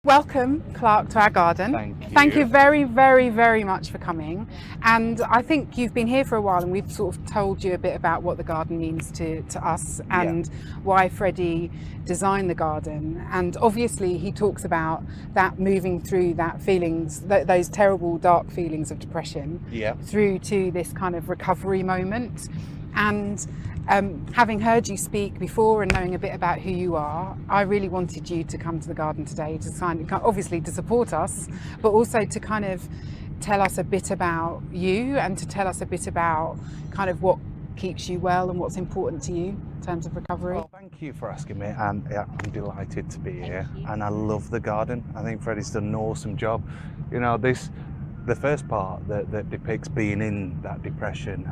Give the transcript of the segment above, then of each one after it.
Welcome, Clark, to our garden. Thank you. Thank you very, very, very much for coming. And I think you've been here for a while and we've sort of told you a bit about what the garden means to us and why Freddie designed the garden. And obviously he talks about that moving through that feelings, those terrible dark feelings of depression through to this kind of recovery moment. And having heard you speak before and knowing a bit about who you are, I really wanted you to come to the garden today to obviously to support us, but also to kind of tell us a bit about you and to tell us a bit about kind of what keeps you well and what's important to you in terms of recovery. Well, thank you for asking me, and I'm delighted to be here. And I love the garden. I think Freddie's done an awesome job. You know, the first part that depicts being in that depression,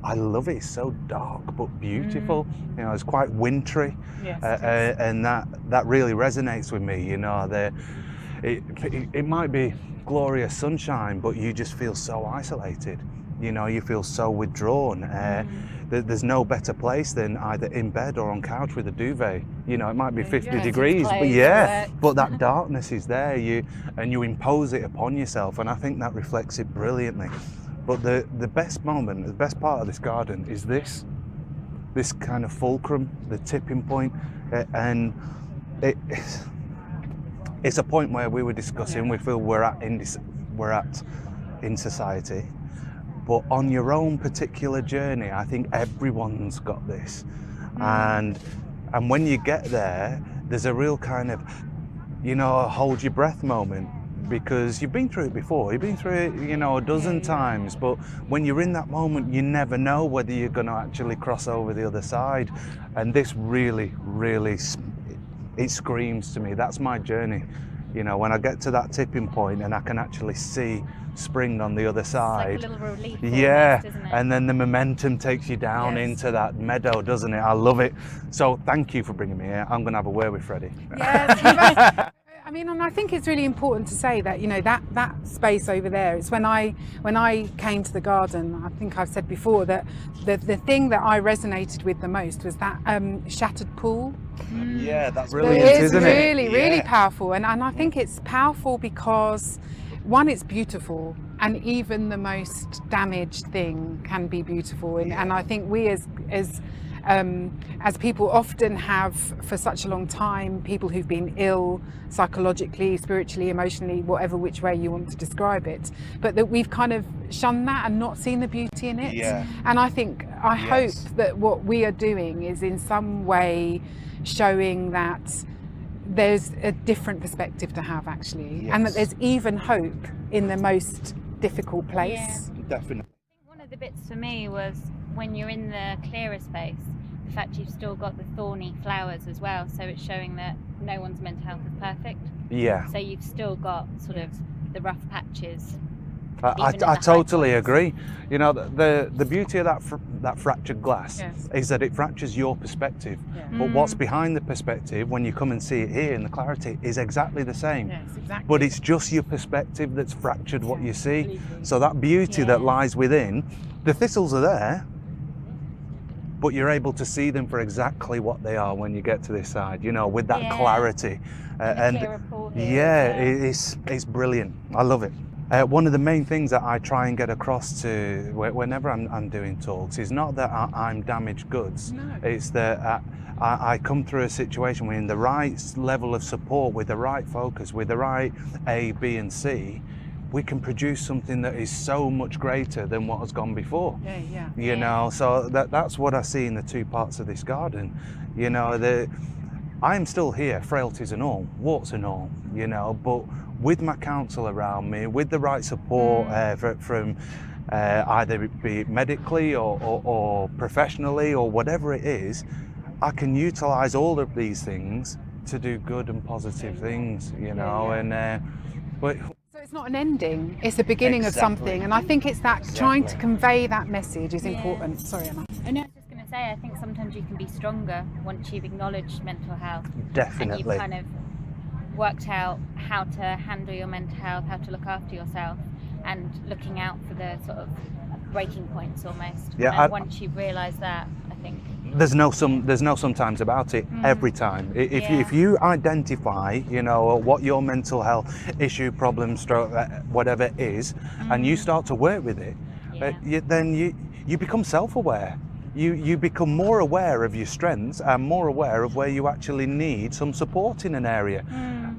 I love it. It's so dark but beautiful. You know, it's quite wintry, and that really resonates with me. You know, it might be glorious sunshine, but you just feel so isolated. You know, you feel so withdrawn. There's no better place than either in bed or on couch with a duvet. You know, it might be 50 degrees, but that darkness is there. And you impose it upon yourself, and I think that reflects it brilliantly. But the best moment, the best part of this garden is this kind of fulcrum, the tipping point, and it's a point where we were discussing. We feel we're at in society. But on your own particular journey, I think everyone's got this. And when you get there, there's a real kind of, you know, hold your breath moment, because you've been through it before. You've been through it, you know, a dozen times. But when you're in that moment, you never know whether you're going to actually cross over the other side. And this really, really, it screams to me. That's my journey. You know, when I get to that tipping point and I can actually see spring on the other side. It's like a little relief almost, isn't it? And then the momentum takes you down into that meadow, doesn't it? I love it. So thank you for bringing me here. I'm going to have a word with Freddie. Yes, I mean, and I think it's really important to say that, you know, that space over there is when I came to the garden. I think I've said before that the thing that I resonated with the most was that shattered pool. Yeah, that's brilliant, isn't it? It's really, really powerful. And I think it's powerful because, one, it's beautiful, and even the most damaged thing can be beautiful. And I think we as people often have for such a long time, people who've been ill psychologically, spiritually, emotionally, whatever which way you want to describe it, but that we've kind of shunned that and not seen the beauty in it. And I hope that what we are doing is in some way showing that there's a different perspective to have, actually, and that there's even hope in the most difficult place. Definitely. I think one of the bits for me was when you're in the clearer space, the fact you've still got the thorny flowers as well, so it's showing that no one's mental health is perfect. So you've still got sort of the rough patches. I totally agree. You know, the beauty of that fractured glass is that it fractures your perspective. But what's behind the perspective, when you come and see it here in the clarity, is exactly the same. But it's just your perspective that's fractured what you see. So that beauty that lies within, the thistles are there, but you're able to see them for exactly what they are when you get to this side, you know, with that clarity. It's brilliant. I love it. One of the main things that I try and get across to whenever I'm doing talks is not that I'm damaged goods. It's that I come through a situation where in the right level of support, with the right focus, with the right A, B and C, we can produce something that is so much greater than what has gone before. You know, so that's what I see in the two parts of this garden. You know, I'm still here, frailties and all, warts and all, you know, but with my counsel around me, with the right support from either be it medically or professionally or whatever it is, I can utilize all of these things to do good and positive things, you know. But so it's not an ending, it's a beginning of something, and I think it's that trying to convey that message is important. Sorry, Emma. I was just going to say, I think sometimes you can be stronger once you've acknowledged mental health. Definitely. And you've kind of worked out how to handle your mental health, how to look after yourself, and looking out for the sort of breaking points almost. And once you've realised that, I think there's no sometimes about it. Every time. If you identify, you know, what your mental health issue, problem, stroke, whatever is, and you start to work with it, then you become self-aware. You become more aware of your strengths and more aware of where you actually need some support in an area.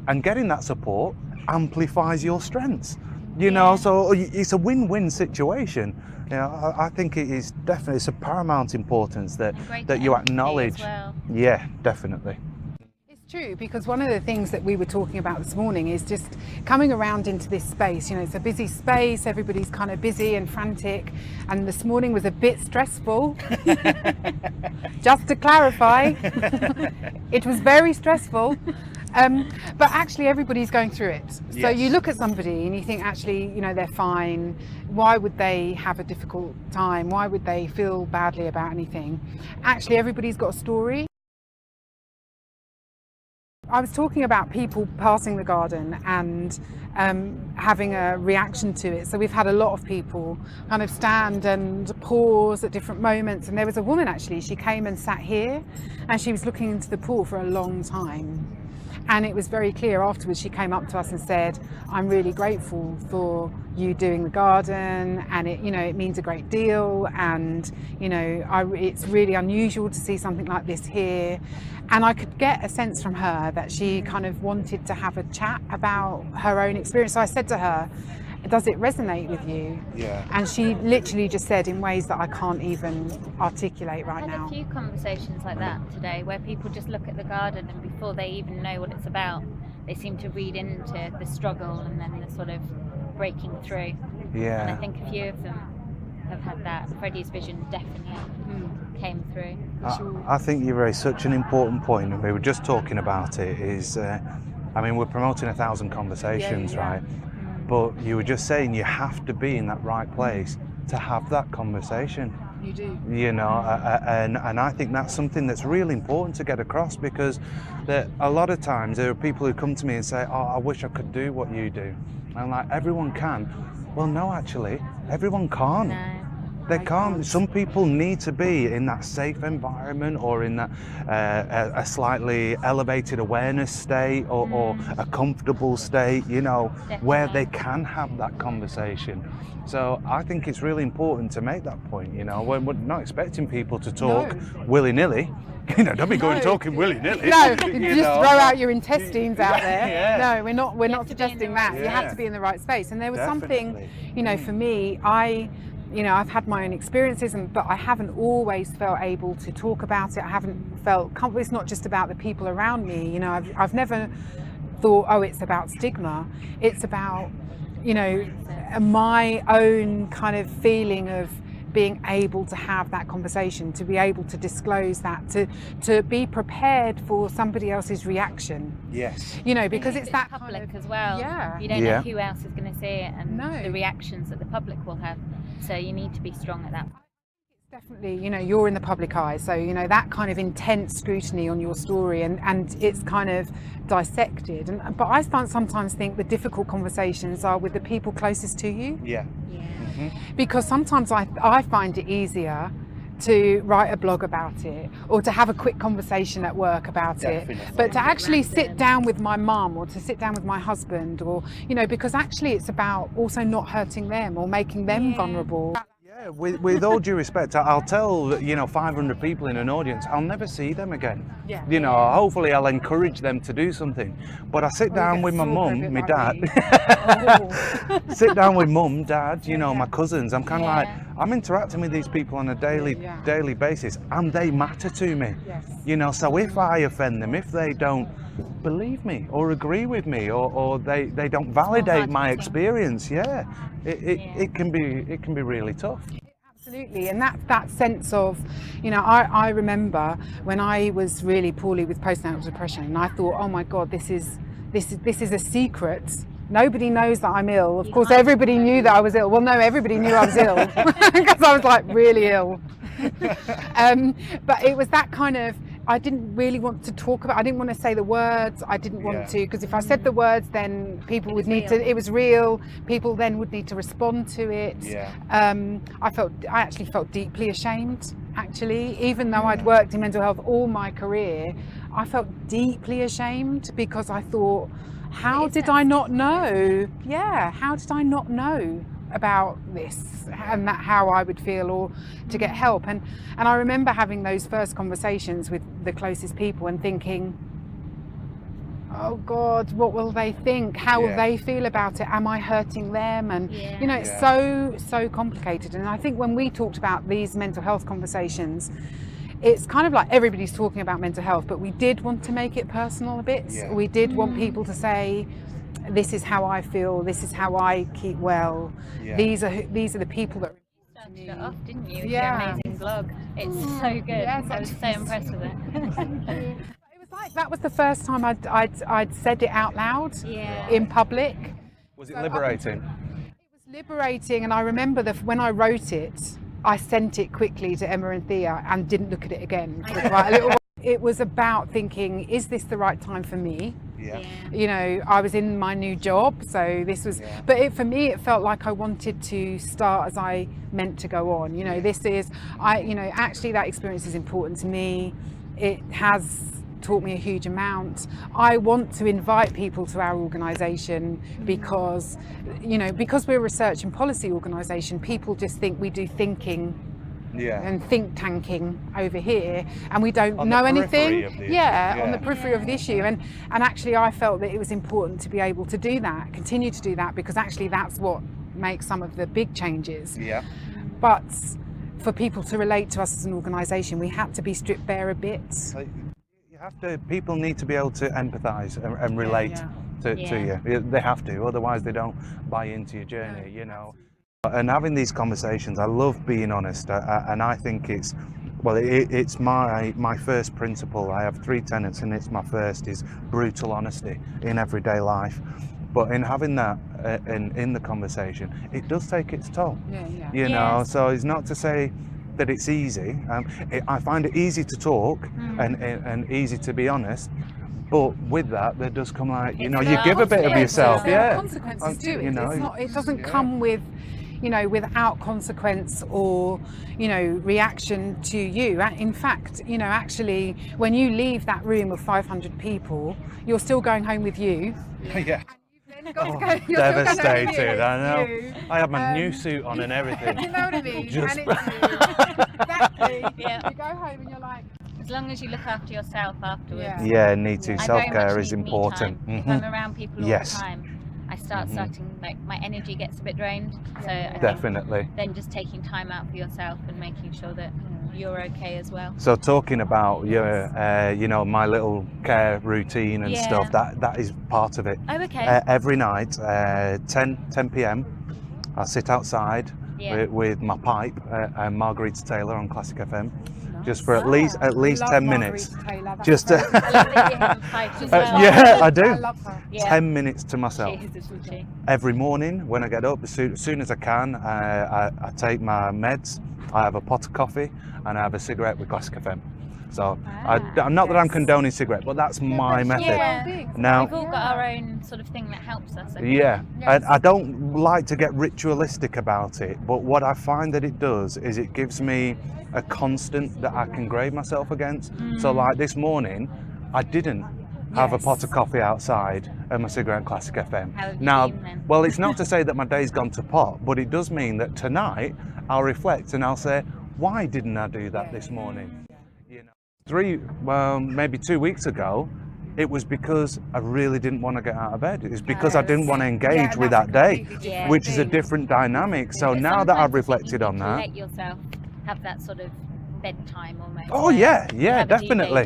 And getting that support amplifies your strengths. You know, so it's a win-win situation. You know, I think it is definitely, it's of paramount importance that you acknowledge. Well. Yeah, definitely. It's true, because one of the things that we were talking about this morning is just coming around into this space. You know, it's a busy space, everybody's kind of busy and frantic, and this morning was a bit stressful. Just to clarify, it was very stressful. But actually everybody's going through it. So you look at somebody and you think, actually, you know, they're fine. Why would they have a difficult time? Why would they feel badly about anything? Actually, everybody's got a story. I was talking about people passing the garden and having a reaction to it. So we've had a lot of people kind of stand and pause at different moments. And there was a woman, actually, she came and sat here and she was looking into the pool for a long time. And it was very clear afterwards, she came up to us and said, I'm really grateful for you doing the garden, and it, you know, it means a great deal, and you know, it's really unusual to see something like this here. And I could get a sense from her that she kind of wanted to have a chat about her own experience. So I said to her, does it resonate with you? Yeah. And she literally just said in ways that I can't even articulate right now. I had a few conversations like that today, where people just look at the garden and before they even know what it's about, they seem to read into the struggle and then the sort of breaking through. Yeah. And I think a few of them have had that. Freddie's vision definitely came through. I think you raised such an important point, and we were just talking about it, is, I mean, we're promoting 1,000 conversations, right? But you were just saying you have to be in that right place to have that conversation. You do. You know, and I think that's something that's really important to get across, because a lot of times there are people who come to me and say, oh, I wish I could do what you do. And I'm like, everyone can. Well, no, actually, everyone can't. No. They can't. Some people need to be in that safe environment, or in that a slightly elevated awareness state, or a comfortable state, you know, where they can have that conversation. So I think it's really important to make that point, you know. We're not expecting people to talk willy-nilly. You know, don't be going talking willy-nilly. No, just throw out your intestines out there. Yeah. No, we're not suggesting that. You have to be in the right space. And there was something, you know, for me, I've had my own experiences, but I haven't always felt able to talk about it. I haven't felt comfortable. It's not just about the people around me. You know, I've never thought, oh, it's about stigma. It's about, you know, my own kind of feeling of being able to have that conversation, to be able to disclose that, to be prepared for somebody else's reaction. Yes. You know, because it's that public kind of, as well. Yeah. You don't know who else is going to see it, and No. the reactions that the public will have. So you need to be strong at that. Definitely, you know, you're in the public eye, so you know that kind of intense scrutiny on your story, and it's kind of dissected. But I sometimes think the difficult conversations are with the people closest to you. Yeah. Because sometimes I find it easier to write a blog about it, or to have a quick conversation at work about it. But to actually sit down with my mum, or to sit down with my husband, or, you know, because actually it's about also not hurting them or making them vulnerable. Yeah, with all due respect, I'll tell, you know, 500 people in an audience, I'll never see them again. Yeah. You know, hopefully I'll encourage them to do something. But I sit down with my mum, my dad, sit down with mum, dad, you know, my cousins. I'm kind of like, I'm interacting with these people on a daily basis, and they matter to me. Yes. You know, so if I offend them, if they don't believe me or agree with me, or they don't validate my experience, it can be really tough. Absolutely, and that sense of, you know, I remember when I was really poorly with postnatal depression, and I thought, oh my God, this is a secret. Nobody knows that I'm ill. Of course, everybody knew that I was ill. Well, no, everybody knew I was ill because I was like really ill. But it was that kind of, I didn't really want to talk about, I didn't want to say the words, I didn't want to, because if I said the words, then people would need to, it was real, people then would need to respond to it. I actually felt deeply ashamed actually. Even though I'd worked in mental health all my career, I felt deeply ashamed because I thought, how did I not know? Yeah, how did I not know about this and that how I would feel, or to get help? And I remember having those first conversations with the closest people and thinking, oh God, what will they think? How will they feel about it? Am I hurting them? And you know, it's so complicated. And I think when we talked about these mental health conversations, it's kind of like everybody's talking about mental health, but we did want to make it personal a bit. We did want people to say, this is how I feel, this is how I keep well, these are the people that started it off, didn't you? Yeah. Your amazing blog. It's so good. Yes, I was so impressed with it. It was like, that was the first time I'd said it out loud in public. Was it liberating? It was liberating, and I remember that when I wrote it, I sent it quickly to Emma and Thea and didn't look at it again for quite a little while. It was about thinking, is this the right time for me? You know, I was in my new job, so this was, but for me, it felt like I wanted to start as I meant to go on. You know, this is, you know, actually that experience is important to me. It has taught me a huge amount. I want to invite people to our organisation because, you know, because we're a research and policy organisation, people just think we do thinking and think tanking over here, and we don't know anything. On the periphery of the issue. And actually I felt that it was important to be able to do that, continue to do that, because actually that's what makes some of the big changes. But for people to relate to us as an organisation, we had to be stripped bare a bit. People need to be able to empathise and relate to you. They have to, otherwise they don't buy into your journey, you know. And having these conversations, I love being honest, and I think it's, well, it's my first principle. I have 3 tenets, and it's my first is brutal honesty in everyday life. But in having that in the conversation, it does take its toll. You know, so it's not to say that it's easy. I find it easy to talk and easy to be honest. But with that, there does come, like, you know, you give a bit of yourself. There are consequences to it. You know, it's not, it doesn't come with, you know, without consequence or, you know, reaction to you. In fact, you know, actually, when you leave that room of 500 people, you're still going home with you. Devastated, I know. I have my new suit on and everything. You know what I mean? Just... And it's exactly. You go home and you're like, as long as you look after yourself afterwards. Need to. Self-care is important. If I'm around people all the time, I starting, like, my energy gets a bit drained. So I definitely. Then just taking time out for yourself and making sure that you're okay as well. So talking about your, you know, my little care routine and stuff, that is part of it. Oh, okay. Every night, 10 p.m, I sit outside with my pipe and Margarita Taylor on Classic FM. Just for at least 10 minutes. Just I love that you have a pipe as well. I do. I love her. 10 minutes to myself. Every morning when I get up, as soon as I can, I take my meds, I have a pot of coffee, and I have a cigarette with Classic FM. So I'm not that I'm condoning cigarette, but that's my method. Now we've all got our own sort of thing that helps us. I don't like to get ritualistic about it, but what I find that it does is it gives me a constant that I can grade myself against. So like this morning, I didn't have a pot of coffee outside and my cigarette Classic FM. Now, well, it's not to say that my day's gone to pot, but it does mean that tonight I'll reflect and I'll say, why didn't I do that this morning? You know, maybe 2 weeks ago, it was because I really didn't want to get out of bed. It's because I didn't want to engage with that day, which is a different dynamic. So now that I've reflected on that, let yourself have that sort of bedtime almost. Oh yeah, definitely.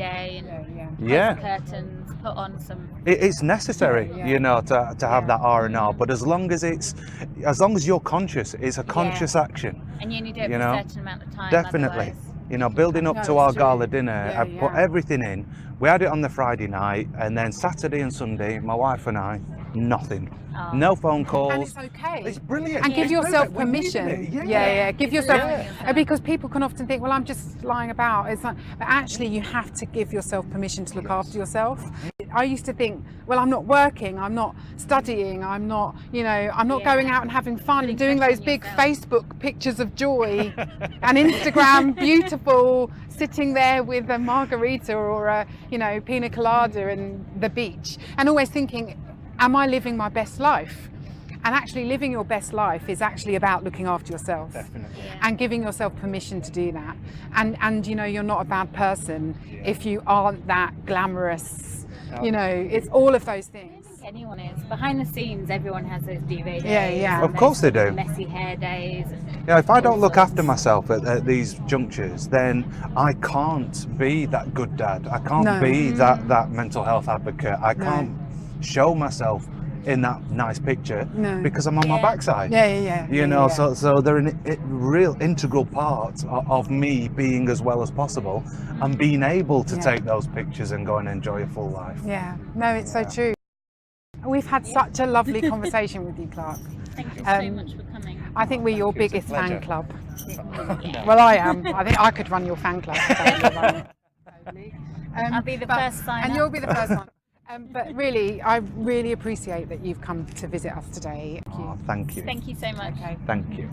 Curtains, put on some. It's necessary, you know, to have that R&R. But as long as you're conscious, it's a conscious action. And you only do it for a certain amount of time. Definitely. You know, building up to our gala dinner, I put everything in. We had it on the Friday night, and then Saturday and Sunday, my wife and I, nothing. No phone calls. And it's okay. It's brilliant. And give yourself permission. Give yourself, because people can often think, well, I'm just lying about. It's like, but actually you have to give yourself permission to look after yourself. I used to think, well, I'm not working, I'm not studying, I'm not, you know, I'm not going out and having fun and doing those big Facebook pictures of joy and Instagram beautiful, sitting there with a margarita or a, you know, pina colada and the beach, and always thinking, am I living my best life? And actually living your best life is actually about looking after yourself. Definitely. And giving yourself permission to do that. And you know, you're not a bad person if you aren't that glamorous. You know, it's all of those things. Anyone is. Behind the scenes, everyone has those diva days. Yeah. Of course they do. Messy hair days. Yeah, if I don't look after myself at these junctures, then I can't be that good dad. I can't be that mental health advocate. I can't show myself in that nice picture because I'm on my backside. You know, so they're a real integral part of me being as well as possible and being able to take those pictures and go and enjoy a full life. Yeah, no, it's so true. We've had such a lovely conversation with you, Clark. Thank you so much for coming. I think we're your biggest fan club. Well, I am. I think I could run your fan club. I'll be the first sign and up. you'll be the first one. But really, I really appreciate that you've come to visit us today. Oh, thank you. Thank you so much. Thank you.